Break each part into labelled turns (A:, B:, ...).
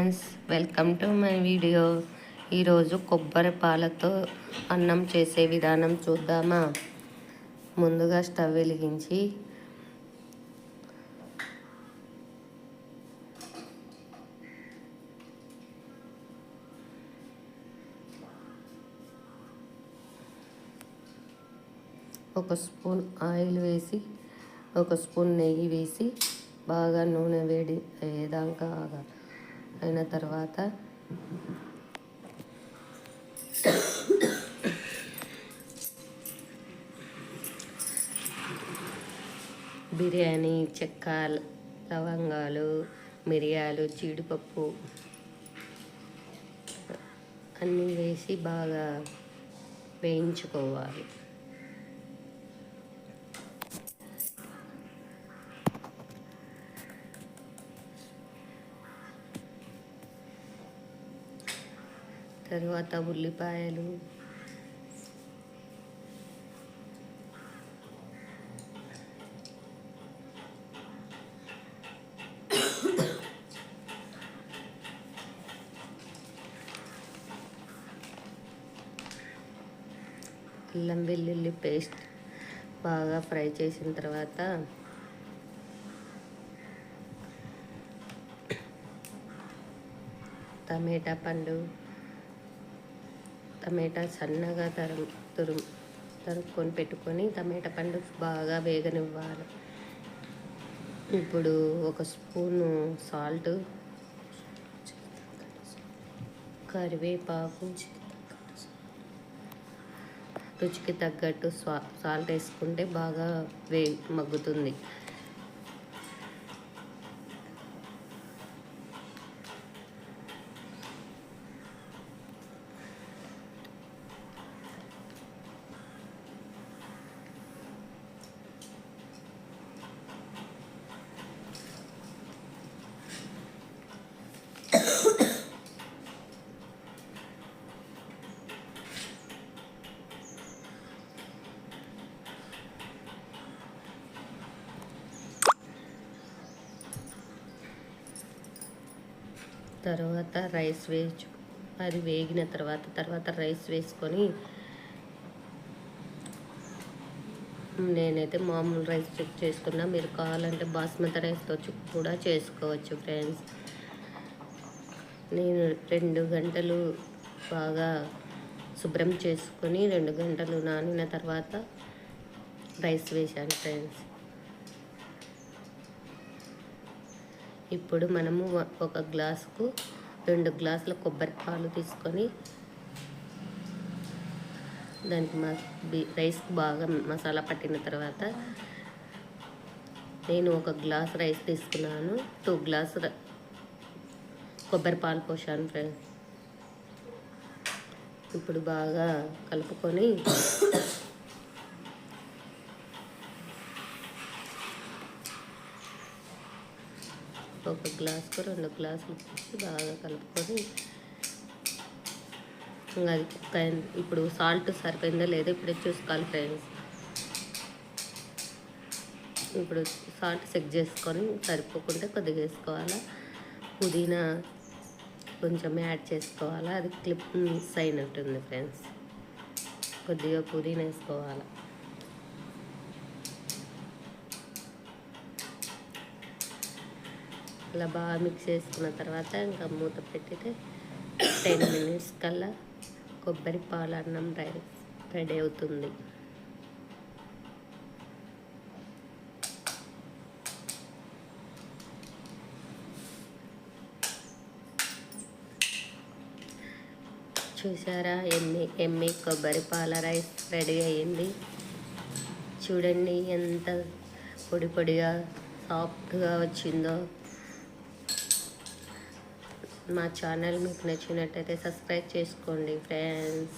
A: Friends, welcome to my video. ఈరోజు కొబ్బరి పాలతో అన్నం చేసే విధానం చూద్దామా. ముందుగా స్టవ్ వెలిగించి ఒక స్పూన్ ఆయిల్ వేసి ఒక స్పూన్ నెయ్యి వేసి బాగా నూనె వేడి అయ్యేదాకా అయిన తర్వాత బిర్యానీ చెక్క, లవంగాలు, మిరియాలు, జీడిపప్పు అన్నీ వేసి బాగా వేయించుకోవాలి. తరువాత ఉల్లిపాయలు, అల్లం వెల్లుల్లి పేస్ట్ బాగా ఫ్రై చేసిన తర్వాత టమాటా సన్నగా తరుక్కొని పెట్టుకొని టమాటా పండు బాగా వేగనివ్వాలి. ఇప్పుడు ఒక స్పూను సాల్ట్, కరివేపాకు, రుచికి తగ్గట్టు సాల్ట్ వేసుకుంటే బాగా మగ్గుతుంది. తర్వాత రైస్ వేసి అది వేగిన తర్వాత రైస్ వేసుకొని, నేనైతే మామూలు రైస్ చెక్ చేసుకున్నా, మీరు కావాలంటే బాస్మతి రైస్తో కూడా చేసుకోవచ్చు ఫ్రెండ్స్. నేను 2 గంటలు బాగా శుభ్రం చేసుకొని 2 గంటలు నానిన తర్వాత రైస్ వేసాను ఫ్రెండ్స్. ఇప్పుడు మనము ఒక గ్లాసుకు 2 గ్లాసుల కొబ్బరి పాలు తీసుకొని దానికి రైస్కి బాగా మసాలా పట్టిన తర్వాత నేను ఒక గ్లాస్ రైస్ తీసుకున్నాను, 2 గ్లాసుల కొబ్బరి పాలు పోసాను ఫ్రెండ్స్. ఇప్పుడు బాగా కలుపుకొని ఒక గ్లాసుకు 2 గ్లాసులు బాగా కలుపుకొని అది ఇప్పుడు సాల్ట్ సరిపోయిందో లేదో ఇప్పుడే చూసుకోవాలి ఫ్రెండ్స్. ఇప్పుడు సాల్ట్ చెక్ చేసుకొని సరిపోకుంటే కొద్దిగా వేసుకోవాలా. పుదీనా కొంచెం యాడ్ చేసుకోవాలా, అది క్లిప్ మిస్ అయినట్టుంది ఫ్రెండ్స్. కొద్దిగా పుదీనా వేసుకోవాలి. అలా బాగా మిక్స్ చేసుకున్న తర్వాత ఇంకా మూత పెట్టితే 10 మినిట్స్ కల్లా కొబ్బరి పాలు అన్నం రెడీ అవుతుంది. చూసారా, ఎమ్మి కొబ్బరి పాల రైస్ రెడీ అయ్యింది. చూడండి ఎంత పొడి పొడిగా సాఫ్ట్గా వచ్చిందో. మా ఛానల్ మీకు నచ్చినట్టయితే సబ్స్క్రైబ్ చేసుకోండి ఫ్రెండ్స్.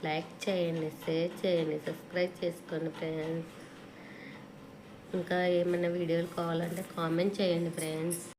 A: లైక్ చేయండి, షేర్ చేయండి, సబ్స్క్రైబ్ చేసుకోండి ఫ్రెండ్స్. ఇంకా ఏమైనా వీడియోలు కావాలంటే కామెంట్ చేయండి ఫ్రెండ్స్.